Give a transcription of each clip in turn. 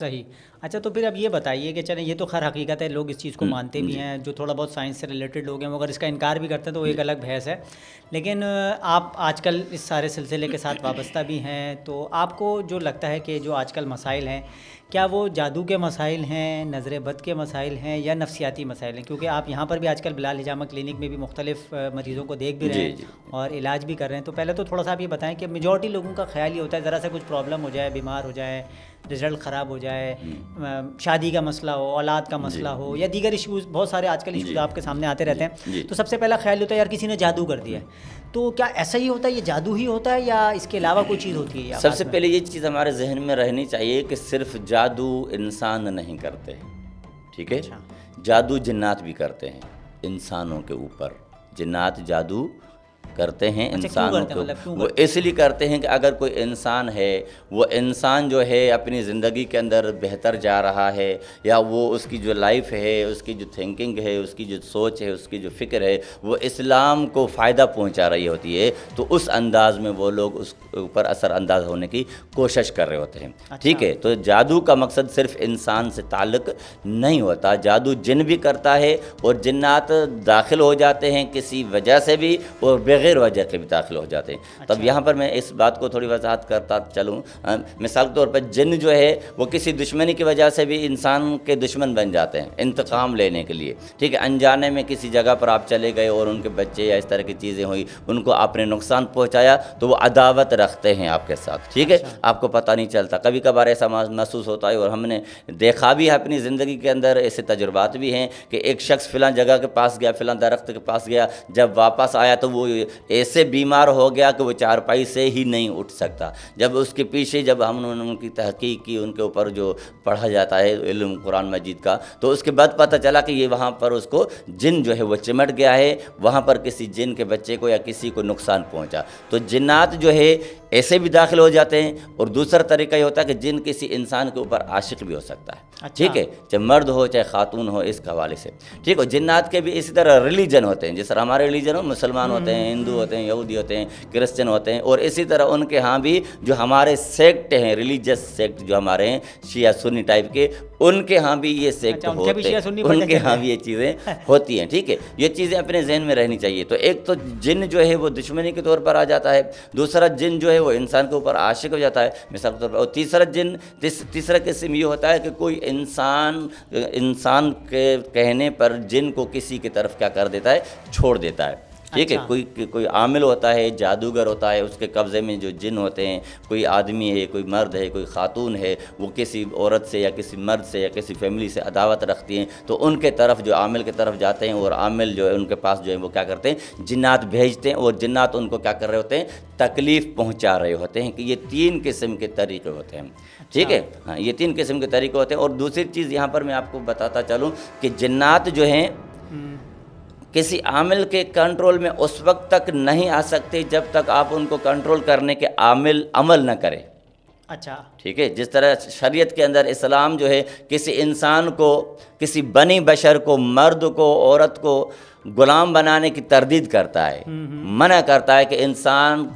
صحیح۔ اچھا تو پھر اب یہ بتائیے کہ چلیں یہ تو خیر حقیقت ہے، لوگ اس چیز کو مانتے بھی جی ہیں، جو تھوڑا بہت سائنس سے ریلیٹڈ لوگ ہیں وہ اگر اس کا انکار بھی کرتے ہیں تو وہ جی ایک الگ بحث ہے، لیکن آپ آج کل اس سارے سلسلے کے ساتھ وابستہ بھی ہیں، تو آپ کو جو لگتا ہے کہ جو آج کل مسائل ہیں کیا وہ جادو کے مسائل ہیں، نظر بد کے مسائل ہیں، یا نفسیاتی مسائل ہیں؟ کیونکہ آپ یہاں پر بھی آج کل بلال حجامہ کلینک میں بھی مختلف مریضوں کو دیکھ بھی رہے جی ہیں جی اور علاج بھی کر رہے ہیں، تو پہلے تو تھوڑا سا آپ یہ بتائیں کہ میجورٹی لوگوں کا خیال یہ ہوتا ہے ذرا سا کچھ پرابلم ہو جائے، بیمار ہو جائے، رزلٹ خراب ہو جائے، شادی کا مسئلہ ہو، اولاد کا جی مسئلہ ہو، یا دیگر ایشوز، بہت سارے آج کل ایشوز جی آپ کے سامنے آتے رہتے ہیں، جی تو سب سے پہلا خیال ہوتا ہے یار کسی نے جادو کر دیا ہے، تو کیا ایسا ہی ہوتا ہے، یہ جادو ہی ہوتا ہے یا اس کے علاوہ کوئی چیز ہوتی ہے یہ سب آغاز سے میں؟ پہلے یہ چیز ہمارے ذہن میں رہنی چاہیے کہ صرف جادو انسان نہیں کرتے، ٹھیک ہے؟ اچھا جادو جنات بھی کرتے ہیں انسانوں کے اوپر، جنات جادو کرتے ہیں اچھا کیوں انسانوں کرتے کے ہیں، مطلب کیوں وہ کرتے ہیں؟ اس لیے کرتے ہیں کہ اگر کوئی انسان ہے، وہ انسان جو ہے اپنی زندگی کے اندر بہتر جا رہا ہے، یا وہ اس کی جو لائف ہے، اس کی جو تھنکنگ ہے، اس کی جو سوچ ہے، اس کی جو فکر ہے، وہ اسلام کو فائدہ پہنچا رہی ہوتی ہے، تو اس انداز میں وہ لوگ اس اوپر اثر انداز ہونے کی کوشش کر رہے ہوتے ہیں، ٹھیک ہے؟ تو جادو کا مقصد صرف انسان سے تعلق نہیں ہوتا، جادو جن بھی کرتا ہے، اور جنات داخل ہو جاتے ہیں کسی وجہ سے بھی اور بغیر وجہ کے بھی داخل ہو جاتے ہیں۔ تب یہاں پر میں اس بات کو تھوڑی وضاحت کرتا چلوں، مثال کے طور پر جن جو ہے وہ کسی دشمنی کی وجہ سے بھی انسان کے دشمن بن جاتے ہیں انتقام لینے کے لیے، ٹھیک ہے؟ انجانے میں کسی جگہ پر آپ چلے گئے اور ان کے بچے یا اس طرح کی چیزیں ہوئی، ان کو آپ نے نقصان پہنچایا تو وہ عداوت رکھتے ہیں آپ کے ساتھ، ٹھیک ہے؟ آپ کو پتہ نہیں چلتا، کبھی کبھار ایسا محسوس ہوتا ہے، اور ہم نے دیکھا بھی ہے اپنی زندگی کے اندر، ایسے تجربات بھی ہیں کہ ایک شخص فلاں جگہ کے پاس گیا، فلاں درخت کے پاس گیا، جب واپس آیا تو وہ ایسے بیمار ہو گیا کہ وہ چارپائی سے ہی نہیں اٹھ سکتا۔ جب اس کے پیچھے جب ہم نے ان کی تحقیق کی، ان کے اوپر جو پڑھا جاتا ہے علم قرآن مجید کا، تو اس کے بعد پتہ چلا کہ یہ وہاں پر اس کو جن جو ہے وہ چمٹ گیا ہے، وہاں پر کسی جن کے بچے کو یا کسی کو نقصان پہنچا۔ تو جنات جو ہے ایسے بھی داخل ہو جاتے ہیں، اور دوسرا طریقہ یہ ہوتا ہے کہ جن کسی انسان کے اوپر عاشق بھی ہو سکتا ہے، ٹھیک ہے؟ چاہے مرد ہو چاہے خاتون ہو، اس حوالے سے، ٹھیک ہے؟ جنات کے بھی اسی طرح ریلیجن ہوتے ہیں، جس طرح ہمارے ریلیجن ہو، مسلمان ہوتے ہیں، ہندو ہوتے ہیں، یہودی ہوتے ہیں، کرسچن ہوتے ہیں، اور اسی طرح ان کے ہاں بھی جو ہمارے سیکٹ ہیں، ریلیجس سیکٹ جو ہمارے ہیں شیعہ سنی ٹائپ کے، ان کے ہاں بھی یہ سیکٹ ہوتے ہیں، ان کے ہاں بھی یہ چیزیں ہوتی ہیں، ٹھیک ہے؟ یہ چیزیں اپنے ذہن میں رہنی چاہیے۔ تو ایک تو جن جو ہے وہ دشمنی کے طور پر آ جاتا ہے، دوسرا جن جو ہے وہ انسان کے اوپر عاشق ہو جاتا ہے مثال کے طور پر، اور تیسرا قسم یہ ہوتا ہے کہ کوئی انسان کے کہنے پر جن کو کسی کی طرف کیا کر دیتا ہے، چھوڑ دیتا ہے، ٹھیک ہے؟ کوئی عامل ہوتا ہے، جادوگر ہوتا ہے، اس کے قبضے میں جو جن ہوتے ہیں، کوئی آدمی ہے، کوئی مرد ہے، کوئی خاتون ہے، وہ کسی عورت سے یا کسی مرد سے یا کسی فیملی سے عداوت رکھتی ہیں، تو ان کے طرف جو عامل کی طرف جاتے ہیں، اور عامل جو ہے ان کے پاس جو ہے وہ کیا کرتے ہیں، جنات بھیجتے ہیں، اور جنات ان کو کیا کر رہے ہوتے ہیں، تکلیف پہنچا رہے ہوتے ہیں، کہ یہ 3 قسم کے طریقے ہوتے ہیں، ٹھیک ہے؟ ہاں، یہ 3 قسم کے طریقے ہوتے ہیں۔ اور دوسری چیز یہاں پر میں آپ کو بتاتا چلوں کہ جنات جو ہیں کسی عامل کے کنٹرول میں اس وقت تک نہیں آ سکتے جب تک آپ ان کو کنٹرول کرنے کے عمل نہ کریں، اچھا ٹھیک ہے؟ جس طرح شریعت کے اندر اسلام جو ہے کسی انسان کو، کسی بنی بشر کو، مرد کو، عورت کو غلام بنانے کی تردید کرتا ہے، منع کرتا ہے کہ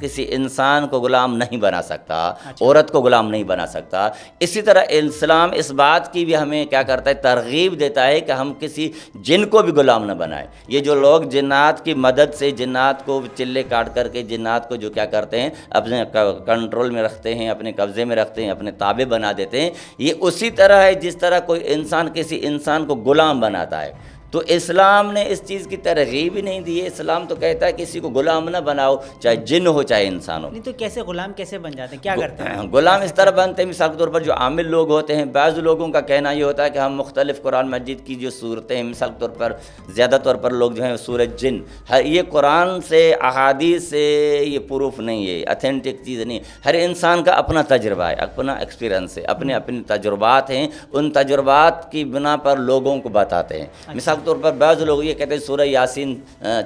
کسی انسان کو غلام نہیں بنا سکتا، عورت کو غلام نہیں بنا سکتا۔ اسی طرح اسلام اس بات کی بھی ہمیں کیا کرتا ہے، ترغیب دیتا ہے کہ ہم کسی جن کو بھی غلام نہ بنائیں۔ یہ جو لوگ جنات کی مدد سے جنات کو چلے کاٹ کر کے جنات کو جو کیا کرتے ہیں، اپنے کنٹرول میں رکھتے ہیں، اپنے قبضے میں رکھتے ہیں، اپنے تابع بنا دیتے ہیں، یہ اسی طرح ہے جس طرح کوئی انسان کسی انسان کو غلام بناتا ہے۔ تو اسلام نے اس چیز کی ترغیب ہی نہیں دی ہے، اسلام تو کہتا ہے کسی کو غلام نہ بناؤ، چاہے جن ہو چاہے انسان ہو۔ نہیں تو کیسے غلام کیسے بن جاتے ہیں، کیا کرتے ہیں غلام اس طرح بنتے ہیں، مثال کے طور پر جو عامل لوگ ہوتے ہیں، بعض لوگوں کا کہنا یہ ہوتا ہے کہ ہم مختلف قرآن مجید کی جو صورتیں ہیں، مثال کے طور پر زیادہ طور پر لوگ جو ہیں سورۃ جن، یہ قرآن سے احادیث سے یہ پروف نہیں ہے، اتھینٹک چیز نہیں، ہر انسان کا اپنا تجربہ ہے، اپنا ایکسپیرینس ہے، اپنے تجربات ہیں، ان تجربات کی بنا پر لوگوں کو بتاتے ہیں۔ مثال کے طور پر بعض لوگ یہ کہتے ہیں سورہ یاسین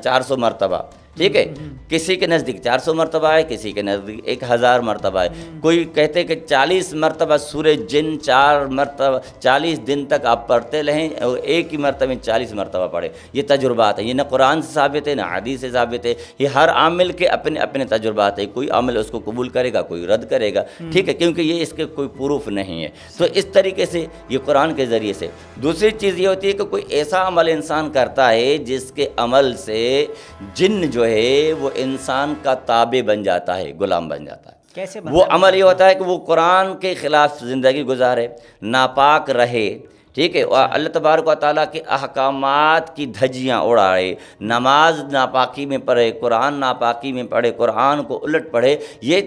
400 مرتبہ، ٹھیک ہے، کسی کے نزدیک 400 مرتبہ ہے، کسی کے نزدیک 1000 مرتبہ ہے، کوئی کہتے کہ 40 مرتبہ سورہ جن 4 مرتبہ 40 دن تک آپ پڑھتے رہیں اور ایک ہی مرتبہ 40 مرتبہ پڑھے۔ یہ تجربات ہیں، یہ نہ قرآن سے ثابت ہے نہ حدیث سے ثابت ہے، یہ ہر عامل کے اپنے اپنے تجربات ہیں، کوئی عامل اس کو قبول کرے گا، کوئی رد کرے گا، ٹھیک ہے، کیونکہ یہ اس کے کوئی پروف نہیں ہے۔ تو اس طریقے سے یہ قرآن کے ذریعے سے۔ دوسری چیز یہ ہوتی ہے کہ کوئی ایسا عمل انسان کرتا ہے جس کے عمل سے جن جو ہے وہ انسان کا تابع بن جاتا ہے، غلام بن جاتا ہے۔ کیسے وہ عمل یہ ہوتا ہے کہ وہ قرآن کے خلاف زندگی گزارے، ناپاک رہے، ٹھیک ہے، اور اللہ تبارک و تعالیٰ کے احکامات کی دھجیاں اڑائے، نماز ناپاکی میں پڑھے، قرآن ناپاکی میں پڑھے، قرآن کو الٹ پڑھے۔ یہ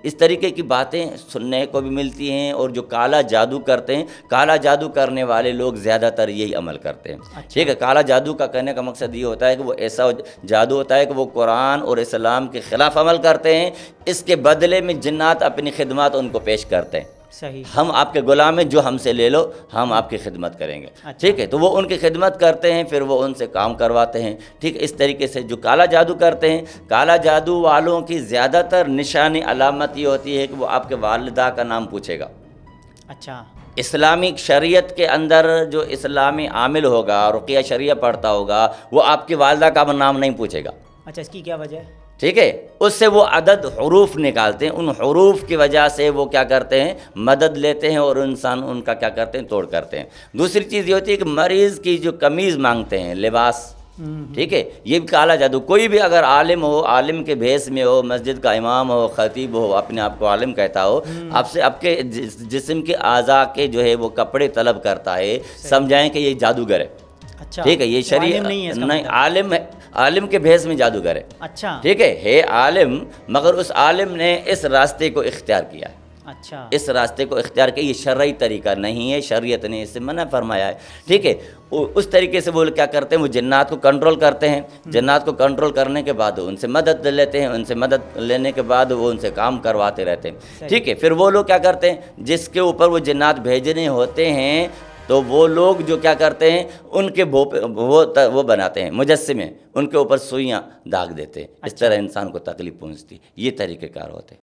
اس طریقے کی باتیں سننے کو بھی ملتی ہیں، اور جو کالا جادو کرتے ہیں، کالا جادو کرنے والے لوگ زیادہ تر یہی عمل کرتے ہیں، ٹھیک ہے۔ کالا جادو کا کہنے کا مقصد یہ ہوتا ہے کہ وہ ایسا جادو ہوتا ہے کہ وہ قرآن اور اسلام کے خلاف عمل کرتے ہیں، اس کے بدلے میں جنات اپنی خدمات ان کو پیش کرتے ہیں۔ صحیح۔ ہم آپ کے غلام ہیں، جو ہم سے لے لو، ہم آپ کی خدمت کریں گے، ٹھیک ہے۔ تو وہ ان کی خدمت کرتے ہیں، پھر وہ ان سے کام کرواتے ہیں، ٹھیک ہے۔ اس طریقے سے جو کالا جادو کرتے ہیں، کالا جادو والوں کی زیادہ تر نشانی علامت یہ ہوتی ہے کہ وہ آپ کے والدہ کا نام پوچھے گا۔ اچھا۔ اسلامی شریعت کے اندر جو اسلامی عامل ہوگا، رقیہ شریعہ پڑھتا ہوگا، وہ آپ کی والدہ کا نام نہیں پوچھے گا۔ اچھا، اس کی کیا وجہ ہے؟ ٹھیک ہے، اس سے وہ عدد حروف نکالتے ہیں، ان حروف کی وجہ سے وہ کیا کرتے ہیں، مدد لیتے ہیں، اور انسان ان کا کیا کرتے ہیں، توڑ کرتے ہیں۔ دوسری چیز یہ ہوتی ہے کہ مریض کی جو قمیض مانگتے ہیں، لباس، ٹھیک ہے، یہ بھی کالا جادو۔ کوئی بھی اگر عالم ہو، عالم کے بھیس میں ہو، مسجد کا امام ہو، خطیب ہو، اپنے آپ کو عالم کہتا ہو، آپ سے آپ کے جسم کے اعضاء کے جو ہے وہ کپڑے طلب کرتا ہے، سمجھائیں کہ یہ جادوگر ہے۔ اچھا، ٹھیک ہے، یہ شریعت نہیں، عالم ہے، عالم کے بھیس میں جادوگر ہے۔ اچھا، ٹھیک ہے عالم، مگر اس عالم نے اس راستے کو اختیار کیا ہے۔ اچھا، اس راستے کو اختیار کیا، یہ شرعی طریقہ نہیں ہے، شریعت نے اس سے منع فرمایا ہے، ٹھیک ہے۔ اس طریقے سے وہ کیا کرتے ہیں، وہ جنات کو کنٹرول کرتے ہیں، جنات کو کنٹرول کرنے کے بعد ان سے مدد لیتے ہیں، ان سے مدد لینے کے بعد وہ ان سے کام کرواتے رہتے ہیں، ٹھیک ہے۔ پھر وہ لوگ کیا کرتے ہیں، جس کے اوپر وہ جنات بھیجنے ہوتے ہیں، تو وہ لوگ جو کیا کرتے ہیں، ان کے وہ بناتے ہیں مجسمے، ان کے اوپر سوئیاں داغ دیتے ہیں، اس طرح انسان کو تکلیف پہنچتی، یہ طریقہ کار ہوتے ہیں۔